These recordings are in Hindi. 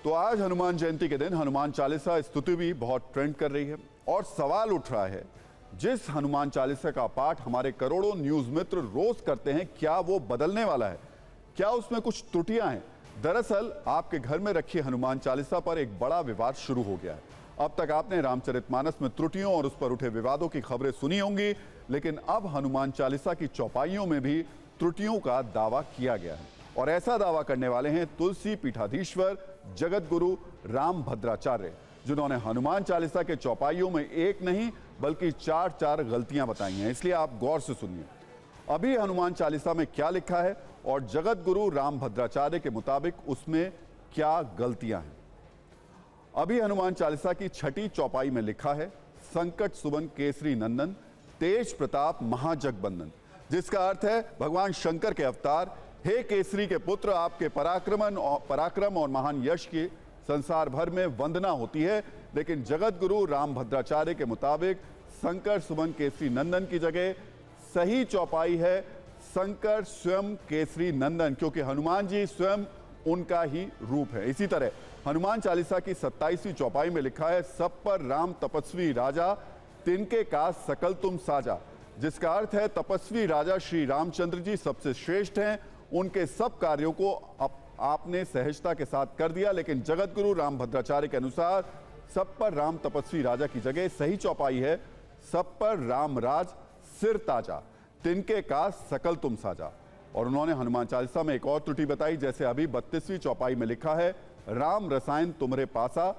तो आज हनुमान जयंती के दिन हनुमान चालीसा स्तुति भी बहुत ट्रेंड कर रही है और सवाल उठ रहा है, जिस हनुमान चालीसा का पाठ हमारे करोड़ों न्यूज मित्र रोज करते हैं, क्या वो बदलने वाला है? क्या उसमें कुछ त्रुटियां हैं? दरअसल आपके घर में रखी हनुमान चालीसा पर एक बड़ा विवाद शुरू हो गया है। अब तक आपने रामचरितमानस में त्रुटियों और उस पर उठे विवादों की खबरें सुनी होंगी, लेकिन अब हनुमान चालीसा की चौपाइयों में भी त्रुटियों का दावा किया गया है और ऐसा दावा करने वाले हैं तुलसी पीठाधीश्वर जगत गुरु रामभद्राचार्य, जिन्होंने हनुमान चालीसा के चौपाइयों में एक नहीं बल्कि चार गलतियां बताई हैं। इसलिए आप गौर से सुनिए अभी हनुमान चालीसा में क्या लिखा है और जगत गुरु रामभद्राचार्य के मुताबिक उसमें क्या गलतियां हैं। अभी हनुमान चालीसा की छठी चौपाई में लिखा है, संकट सुवन केसरी नंदन तेज प्रताप महाजगबंदन, जिसका अर्थ है भगवान शंकर के अवतार, हे केसरी के पुत्र, आपके पराक्रम और महान यश की संसार भर में वंदना होती है। लेकिन जगत गुरु रामभद्राचार्य के मुताबिक शंकर सुवन केसरी नंदन की जगह सही चौपाई है शंकर स्वयं केसरी नंदन, क्योंकि हनुमान जी स्वयं उनका ही रूप है। इसी तरह हनुमान चालीसा की 27वीं चौपाई में लिखा है, सब पर राम तपस्वी राजा तिनके का सकल तुम साजा, जिसका अर्थ है तपस्वी राजा श्री रामचंद्र जी सबसे श्रेष्ठ हैं, उनके सब कार्यों को आपने सहजता के साथ कर दिया। लेकिन जगत गुरु रामभद्राचार्य के अनुसार सब पर राम तपस्वी राजा की जगह सही चौपाई है सब पर राम राज सिर ताजा तिनके का सकल तुम साजा। और उन्होंने हनुमान चालीसा में एक और त्रुटि बताई, जैसे अभी 32वीं चौपाई में लिखा है, राम रसायन तुम्हारे पासा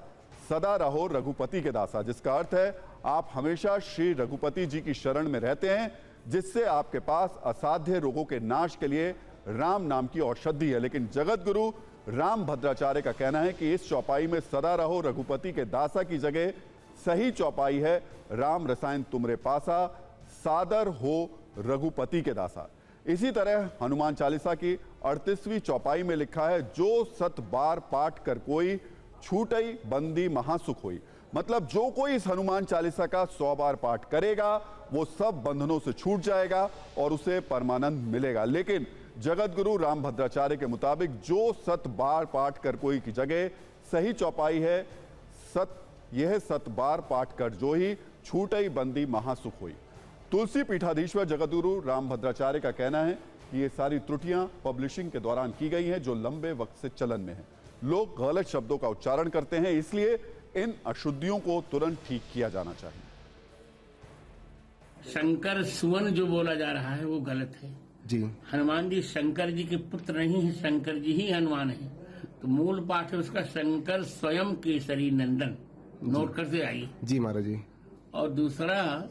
सदा रहो रघुपति के दासा, जिसका अर्थ है आप हमेशा श्री रघुपति जी की शरण में रहते हैं, जिससे आपके पास असाध्य रोगों के नाश के लिए राम नाम की औषधि है। लेकिन जगत गुरु रामभद्राचार्य का कहना है कि इस चौपाई में सदा रहो रघुपति के दासा की जगह सही चौपाई है राम रसायन तुमरे पासा सादर हो रघुपति के दासा। इसी तरह हनुमान चालीसा की 38वीं चौपाई में लिखा है, जो 7 बार पाठ कर कोई छूटई बंदी महासुख होई, मतलब जो कोई इस हनुमान चालीसा का 100 बार पाठ करेगा वो सब बंधनों से छूट जाएगा और उसे परमानंद मिलेगा। लेकिन जगत गुरु रामभद्राचार्य के मुताबिक जो 7 बार पाठ कर कोई की जगह सही चौपाई है यह 7 बार पाठ कर जो ही छूटई बंदी महासुख हुई। तुलसी पीठाधीश्वर जगत गुरु रामभद्राचार्य का कहना है कि ये सारी त्रुटियां पब्लिशिंग के दौरान की गई हैं, जो लंबे वक्त से चलन में है। लोग गलत शब्दों का उच्चारण करते हैं, इसलिए इन अशुद्धियों को तुरंत ठीक किया जाना चाहिए। शंकर सुवन जो बोला जा रहा है वो गलत है जी। हनुमान जी शंकर जी के पुत्र नहीं है, शंकर जी ही हनुमान है। तो मूल पाठ है उसका शंकर स्वयं केसरी नंदन, नोट करते आइए जी महाराज जी। और दूसरा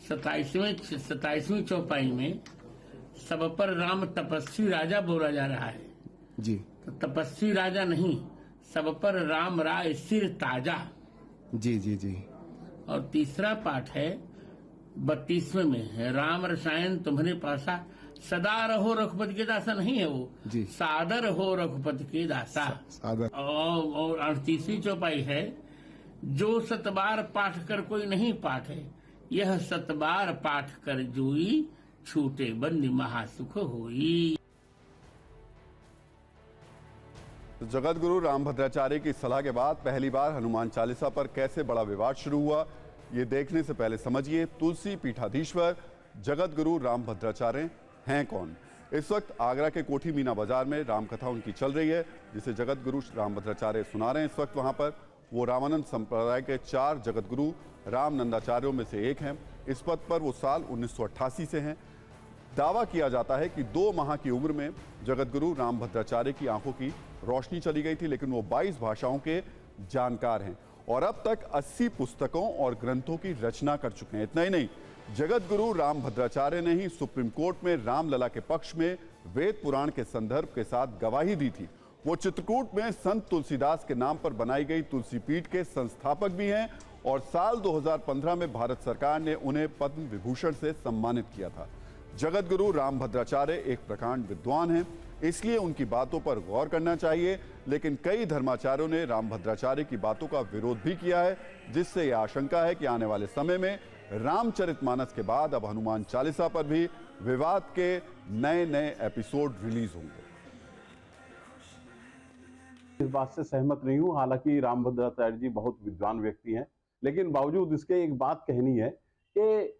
27वीं चौपाई में सब पर राम तपस्वी राजा बोला जा रहा है जी। तो तपस्वी राजा नहीं, सब पर राम राय सिर ताजा जी जी जी। और तीसरा पाठ है 32वें में है, राम रसायन तुम्हारे पासा सदा रहो रघुपति के दासा, नहीं है वो जी, सादर हो रघुपति के दासा। सादर। और 38वीं चौपाई है, जो 7 बार पाठ कर कोई नहीं पाठ है, यह 7 बार पाठ कर जोई छूटे बंदी महासुख होई। जगत गुरु रामभद्राचार्य की सलाह के बाद पहली बार हनुमान चालीसा पर कैसे बड़ा विवाद शुरू हुआ, ये देखने से पहले समझिए तुलसी पीठाधीश्वर जगत गुरु रामभद्राचार्य हैं कौन। इस वक्त आगरा के कोठी मीना बाजार में रामकथा उनकी चल रही है, जिसे जगत गुरु रामभद्राचार्य सुना रहे हैं। इस वक्त वहां पर वो रामानंद संप्रदाय के 4 जगत गुरु रामनंदाचार्यों में से एक हैं। इस पद पर वो साल 1988 से हैं। दावा किया जाता है कि 2 माह की उम्र में जगत गुरु रामभद्राचार्य की आंखों की रोशनी चली गई थी, लेकिन वो 22 भाषाओं के जानकार हैं और अब तक 80 पुस्तकों और ग्रंथों की रचना कर चुके हैं। इतना ही नहीं, जगत गुरु रामभद्राचार्य ने ही सुप्रीम कोर्ट में रामलला के पक्ष में वेद पुराण के संदर्भ के साथ गवाही दी थी। वो चित्रकूट में संत तुलसीदास के नाम पर बनाई गई तुलसी पीठ के संस्थापक भी हैं और साल 2015 में भारत सरकार ने उन्हें पद्म विभूषण से सम्मानित किया था। जगत गुरु रामभद्राचार्य एक प्रकांड विद्वान हैं, इसलिए उनकी बातों पर गौर करना चाहिए। लेकिन कई धर्माचार्यों ने रामभद्राचार्य की बातों का विरोध भी किया है, जिससे यह आशंका है कि आने वाले समय में रामचरितमानस के बाद अब हनुमान चालीसा पर भी विवाद के नए एपिसोड रिलीज होंगे। इस बात से सहमत नहीं हूं। हालांकि रामभद्राचार्य जी बहुत विद्वान व्यक्ति हैं, लेकिन बावजूद इसके एक बात कहनी है कि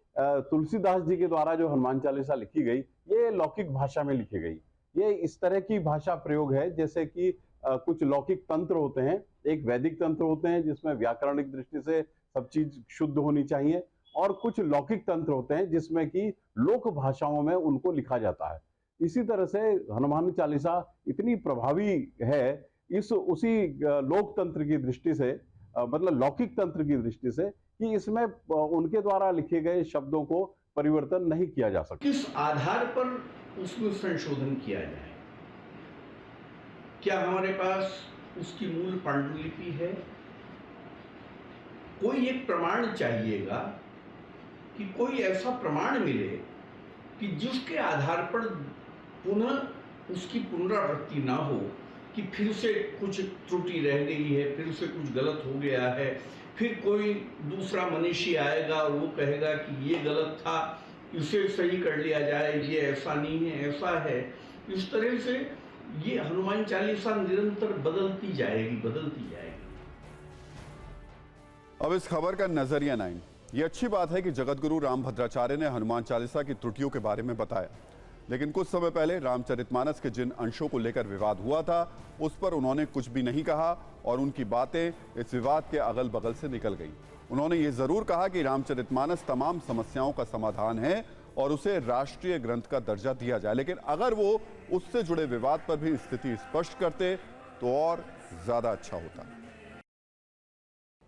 तुलसीदास जी के द्वारा जो हनुमान चालीसा लिखी गई, ये लौकिक भाषा में लिखी गई। ये इस तरह की भाषा प्रयोग है जैसे कि कुछ लौकिक तंत्र होते हैं, एक वैदिक तंत्र होते हैं जिसमें व्याकरणिक दृष्टि से सब चीज शुद्ध होनी चाहिए, और कुछ लौकिक तंत्र होते हैं जिसमें कि लोक भाषाओं में उनको लिखा जाता है। इसी तरह से हनुमान चालीसा इतनी प्रभावी है उसी लोक तंत्र की दृष्टि से, मतलब लौकिक तंत्र की दृष्टि से, कि इसमें उनके द्वारा लिखे गए शब्दों को परिवर्तन नहीं किया जा सकता। किस आधार पर उसमें संशोधन किया जाए? क्या हमारे पास उसकी मूल पांडुलिपि है? कोई एक प्रमाण चाहिएगा कि कोई ऐसा प्रमाण मिले कि जिसके आधार पर पुनः उसकी पुनरावृत्ति ना हो, कि फिर से कुछ त्रुटि रह गई है, फिर से कुछ गलत हो गया है, फिर कोई दूसरा मनीषी आएगा और वो कहेगा कि ये गलत था, इसे सही कर लिया जाए, ये ऐसा नहीं है, ऐसा है। इस तरह से ये हनुमान चालीसा निरंतर बदलती जाएगी। अब इस खबर का नजरिया 9। ये अच्छी बात है कि जगतगुरु रामभद्राचार्य ने हनुमान चालीसा की त्रुटियों के बारे में बताया, लेकिन कुछ समय पहले रामचरितमानस के जिन अंशों को लेकर विवाद हुआ था, उस पर उन्होंने कुछ भी नहीं कहा और उनकी बातें इस विवाद के अगल बगल से निकल गईं। उन्होंने ये जरूर कहा कि रामचरितमानस तमाम समस्याओं का समाधान है और उसे राष्ट्रीय ग्रंथ का दर्जा दिया जाए, लेकिन अगर वो उससे जुड़े विवाद पर भी स्थिति स्पष्ट करते तो और ज्यादा अच्छा होता।